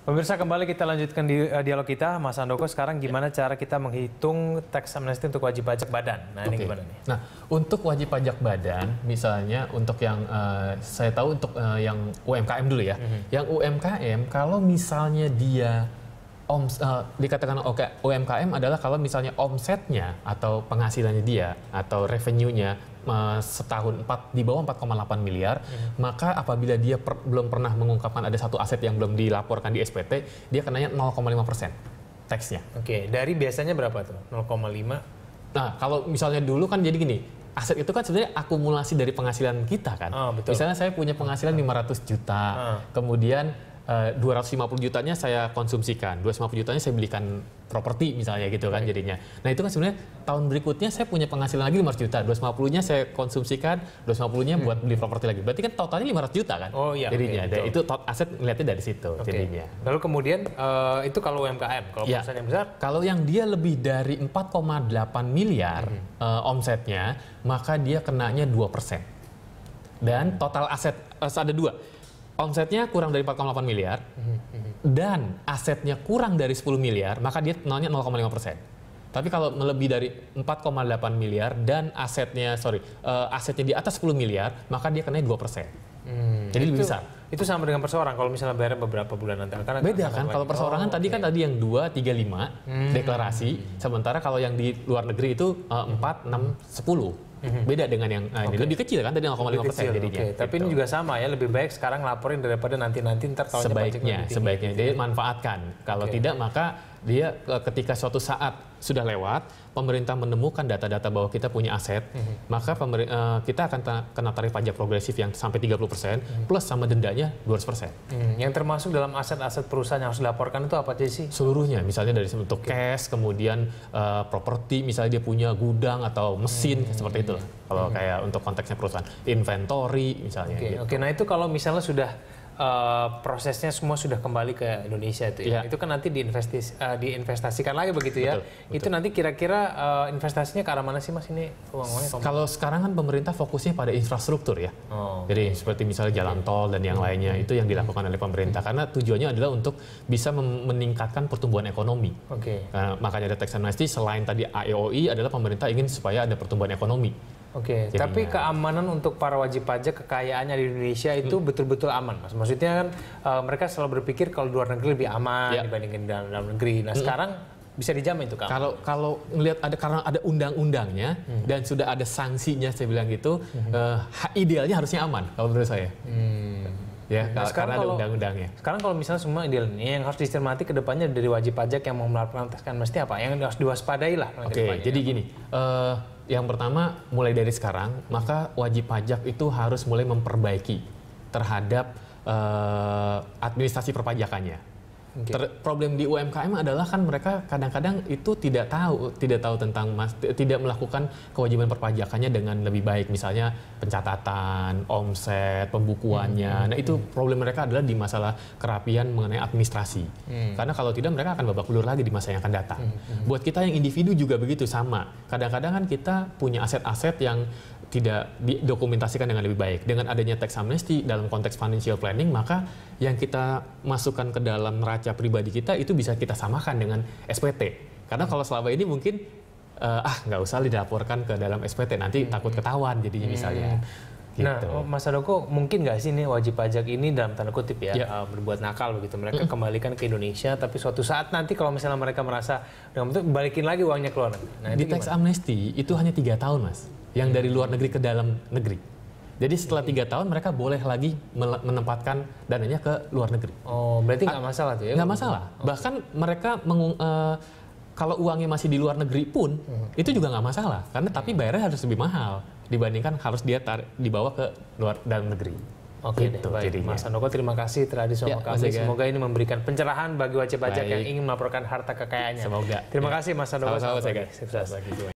Pemirsa, kembali kita lanjutkan dialog kita. Mas Handoko, sekarang gimana cara kita menghitung tax amnesty untuk wajib pajak badan? Nah, ini gimana nih? Nah, untuk wajib pajak badan, misalnya untuk yang saya tahu untuk yang UMKM dulu ya. Yang UMKM, kalau misalnya dia dikatakan UMKM adalah kalau misalnya omsetnya atau penghasilannya dia atau revenue-nya setahun di bawah 4,8 miliar, maka apabila dia belum pernah mengungkapkan ada satu aset yang belum dilaporkan di SPT, dia kenanya 0,5% tax-nya. Oke, dari biasanya berapa tuh? 0,5? Nah, kalau misalnya dulu kan jadi gini, aset itu kan sebenarnya akumulasi dari penghasilan kita kan. Betul. Misalnya saya punya penghasilan 500 juta, kemudian 250 jutanya saya konsumsikan, 250 jutanya saya belikan properti misalnya gitu kan jadinya. Nah itu kan sebenarnya tahun berikutnya saya punya penghasilan lagi 500 juta, 250-nya saya konsumsikan, 250-nya buat beli properti lagi. Berarti kan totalnya 500 juta kan jadinya. Dan itu aset ngeliatnya dari situ jadinya. Lalu kemudian itu kalau UMKM, kalau perusahaan yang besar? Kalau yang dia lebih dari 4,8 miliar omsetnya, maka dia kenanya 2%. Dan total aset ada dua. Omsetnya kurang dari 4,8 miliar dan asetnya kurang dari 10 miliar, maka dia kenalnya 0,5%. Tapi kalau melebih dari 4,8 miliar dan asetnya di atas 10 miliar, maka dia kenanya 2%. Jadi lebih besar. Itu sama dengan perseorangan kalau misalnya bayar beberapa bulan nanti. Beda kan, kalau perseorangan tadi kan tadi yang 2, 3, 5 deklarasi, sementara kalau yang di luar negeri itu 4, 6, 10. Beda dengan yang ini lebih kecil kan, tadi 0,5% jadinya. Tapi ini juga sama ya, lebih baik sekarang laporin daripada nanti ntar tahunnya sebaiknya dia manfaatkan. Kalau tidak, maka dia ketika suatu saat sudah lewat, pemerintah menemukan data-data bahwa kita punya aset, maka kita akan kena tarif pajak progresif yang sampai 30% plus sama dendanya 200%. Yang termasuk dalam aset-aset perusahaan yang harus dilaporkan itu apa aja sih? Seluruhnya, misalnya dari bentuk cash, kemudian properti, misalnya dia punya gudang atau mesin seperti itu. Kalau kayak untuk konteksnya perusahaan, inventory misalnya. Oke, nah itu kalau misalnya sudah prosesnya semua sudah kembali ke Indonesia itu ya. Itu kan nanti diinvestasikan lagi begitu ya. Betul. Itu nanti kira-kira investasinya ke arah mana sih Mas ini uangnya? Kalau sekarang kan pemerintah fokusnya pada infrastruktur ya. Jadi seperti misalnya jalan tol dan yang lainnya itu yang dilakukan oleh pemerintah karena tujuannya adalah untuk bisa meningkatkan pertumbuhan ekonomi. Makanya ada tax amnesty, selain tadi AEOI adalah pemerintah ingin supaya ada pertumbuhan ekonomi. Tapi keamanan untuk para wajib pajak kekayaannya di Indonesia itu betul-betul aman, Mas. Maksudnya kan mereka selalu berpikir kalau luar negeri lebih aman dibandingin dalam negeri. Nah sekarang bisa dijamin itu kan? Kalau ngelihat karena ada undang-undangnya dan sudah ada sanksinya, saya bilang gitu, idealnya harusnya aman kalau menurut saya. Karena ada undang-undangnya. Sekarang kalau misalnya semua idealnya yang harus dicermati ke depannya dari wajib pajak yang mau melakukan tax amnesty apa? Yang harus diwaspadai lah. Jadi gini. Yang pertama, mulai dari sekarang, maka wajib pajak itu harus mulai memperbaiki terhadap administrasi perpajakannya. Problem di UMKM adalah kan mereka kadang-kadang itu tidak tahu tentang tidak melakukan kewajiban perpajakannya dengan lebih baik, misalnya pencatatan, omset, pembukuannya. Nah itu problem mereka adalah di masalah kerapian mengenai administrasi. Karena kalau tidak mereka akan babak belur lagi di masa yang akan datang. Buat kita yang individu juga begitu sama. Kadang-kadang kan kita punya aset-aset yang tidak didokumentasikan dengan lebih baik. Dengan adanya tax amnesty dalam konteks financial planning, maka yang kita masukkan ke dalam neraca pribadi kita itu bisa kita samakan dengan SPT. Karena kalau selama ini mungkin nggak usah dilaporkan ke dalam SPT, nanti takut ketahuan jadinya misalnya. Nah, Mas Handoko, mungkin nggak sih nih wajib pajak ini dalam tanda kutip berbuat nakal begitu, mereka kembalikan ke Indonesia, tapi suatu saat nanti kalau misalnya mereka merasa balikin lagi uangnya ke luar negeri. Nah, di tax amnesty itu hanya 3 tahun, Mas, yang dari luar negeri ke dalam negeri. Jadi setelah 3 tahun mereka boleh lagi menempatkan dananya ke luar negeri. Berarti nggak masalah tuh ya? Nggak masalah. Bahkan mereka kalau uangnya masih di luar negeri pun itu juga nggak masalah, karena tapi bayarnya harus lebih mahal dibandingkan harus dia dibawa ke dalam negeri. Baik. Mas Handoko, terima kasih telah hadir sama kami. Semoga ini memberikan pencerahan bagi wajib pajak yang ingin melaporkan harta kekayaannya. Semoga. Terima kasih Mas Handoko. Sama-sama.